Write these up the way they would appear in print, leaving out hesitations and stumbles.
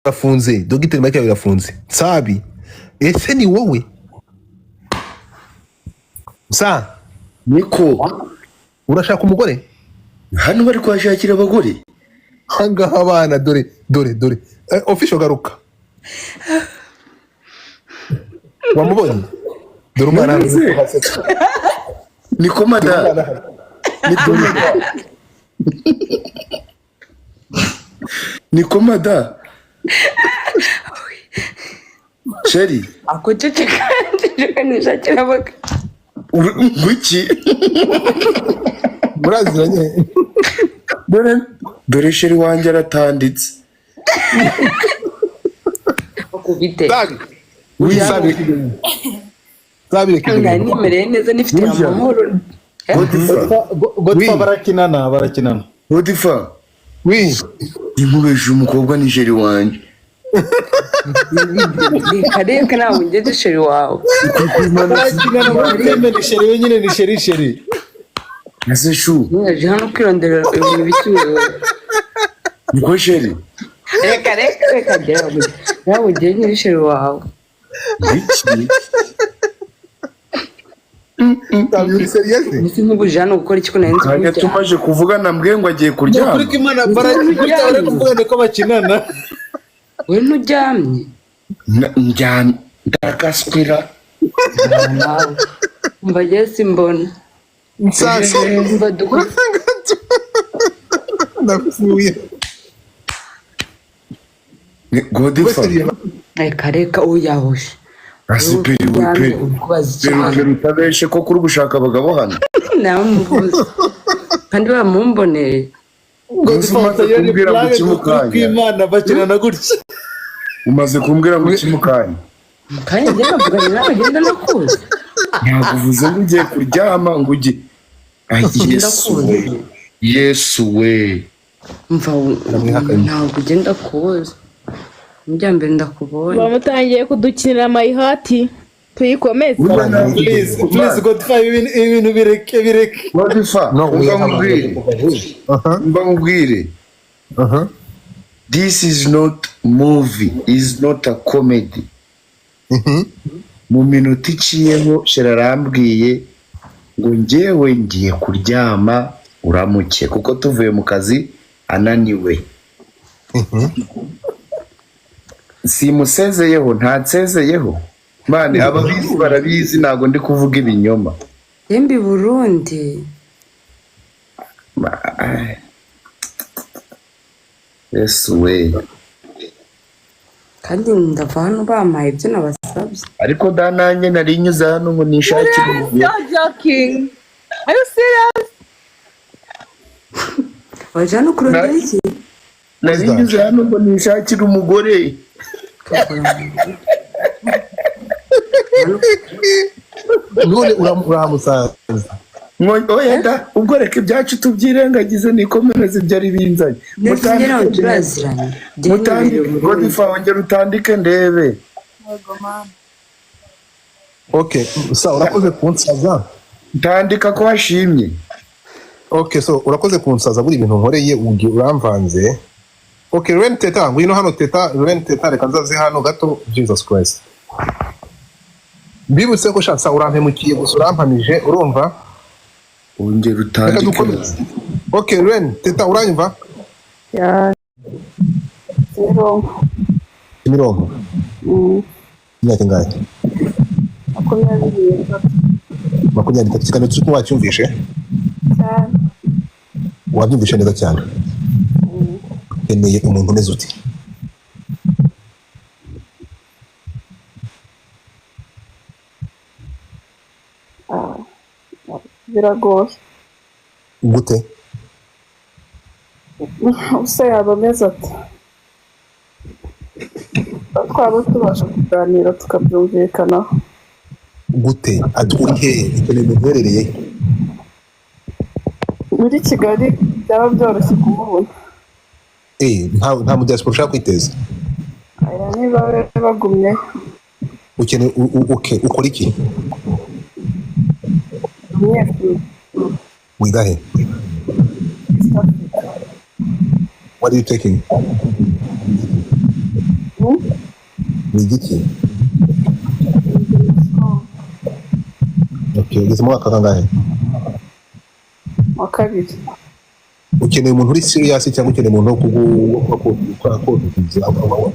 birafunze, dogiteri Mike birafunze. Sabi. Ese ni wowe? Sa. Niko. Urashaka umugore? Hano bari kwashakira abagore. Hangaha abana dore. Official garuka. Wamubonye? Dore umwana Niko mada. Niko mada. Cheri. Akucece kandi nishakira abagore. Ngwiki. Muraziranye. Dore Cheri wanjye aratanditse. Akubite. Sabi Kanga nimereye neza nifite amahoro. Godfa barakinana. Godfa. Oui. Imubesha umukobwa ni Cheri wanjye. Kareka nawe ngeze Cheri wawe. Barakinana muri Cheri wenyine ni Cheri. Nase shu. Nyaje hano kwirondera ibintu biciwe. Niko Cheri. Reka jya. Nawe ngeze ni Cheri wawe. Iki. Uri serious? Nisi nkubuje hano gukora iki kunenze. Kanya tumaje kuvugana mbwe ngo agiye kuryama. Kuri Imana bari kuvuga ko bakinana. We nturyamye. Njyana ndakaswira. Mba Jesse mbona. Nsasa. Mba dukora. Napfuye. Godfa. Reka uyahoshe. Asiperi we utabeshe ko kuri gushaka abagabo hano. Namuvuze. Kandi bamumboneye. Godfa kumbwira mu kimukanya. Imana bakinana gutya. Umaze kumbwira mu kimukanya. Kandi ndavuga nawe agenda nakuze. Ntaguvuze ngo ugiye kuryama ngo ugiye. Yesu we. Mva ntabwo ugenda kuza. Njyambere ndakubonye. Bamutangiye kudukinira mayihati. Tuyikomeze. Please Godfa ibintu bireke. Godfa. Mbangubwire. This is not movie, is not a comedy. Mu minota iciyeho sherarambwiye ngo njyewe ngiye kuryama uramuke kuko tuvuye mu kazi ananiwe. Simusezeyeho ntatsezeyeho. Mane ababizi barabizi nago ndi kuvuga ibinyoma. Yembi Burundi. Yesu we. Kandi ndava hano bamaye ibyo nabasabye. Ariko dananye nari nyuze hano ngo nishakire umugore. You're joking. Are you serious? Wajana kurondera iki? Nari nyuze hano ngo nishakire umugore. None uramusaza. Oya da ubwo reka ibyacu tubyirengagize nikomereze byari binzanye. Mutandire turaziranye. Mutandire Godfa wongera utandike ndebe. Okay, sa urakoze kunsaza. Tandika ko washimye. Okay, so urakoze kunsaza buri bintu nkoreye uramvanze. Okay, Ren Teta, ngwino hano Teta, Ren Teta reka nzaze hano gato Jesus Christ. Bibutse ko shatsa urampemukiye gusa urampamije urumva? Ongera utandike. Okay, Ren Teta uranyumva? Ya. Imirongo. Imyaka ingahe? 20 kikano cyuko wacyumvishe? Cyane. Wabyumvishe neza cyane. Keneye umuntu umeze uti. Biragoye. Gute? Use yaba ameze ati. Twaba tubasha kuganira tukabyumvikanaho. Gute? Aturihe ikeneye muherereye? Muri Kigali byaba byoroshye kumubona. Nta mu diaspora ushaka kwiteza. Aya niba bagumye. Ukene ukora iki? Wigahe? What are you taking? ni igiki? Okay, ugeze mu mwaka kangahe? wa kabiri. Ukeneye umuntu uri serious cyangwa ukeneye umuntu wo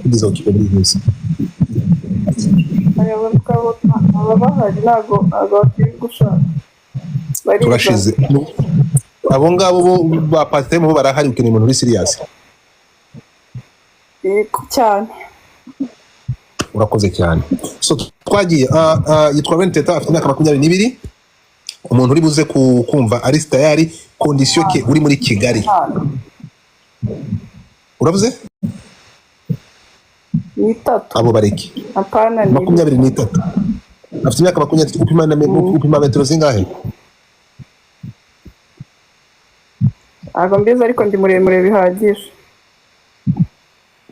kugiza ukipe muri byose? Aba bahari ntabwo bakiri gushaka. Turashize abo ngabo bo ba part-time bo barahari, ukeneye umuntu uri serious. Cyane. Urakoze cyane. So twagiye yitwa Benteta afite imyaka 22, umuntu uri buze kumva ari tayari, condition ke uri muri Kigali. Uravuze? Ni 3. Abo bareki. Apana ni 23. Afite imyaka 23, upima metero zingahe? Mbizi ariko ndi muremure bihagije.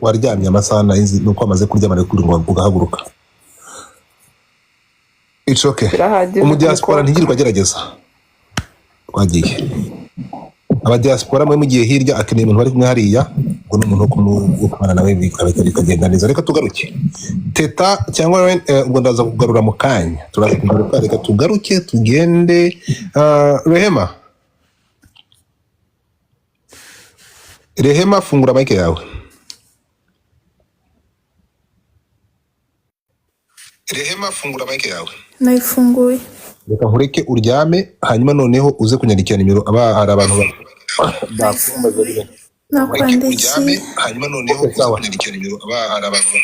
Waryamye amasaha nayizi nuko amaze kuryama kuri ngo ugahaguruka. It's okay. Umudiaspora ntigirwa gerageza. Twagiye. Abadiaspora mwe mugiye hirya akeneye umuntu bari kumwe hariya, ngo n'umuntu wo kumana nawe bikagenda neza. Reka tugaruke. Teta cyangwa ngo ndaza kugarura mu kanya. Turaza kugaruka, reka tugaruke tugende. Rehema, fungura mic yawe. Rehema, fungura mic yawe. Nayifunguye. Reka nkureke uryame, hanyuma noneho uze kunyandikira nimero hari abantu nakwandikiye. hanyuma noneho uze kunyandikira nimero hari abantu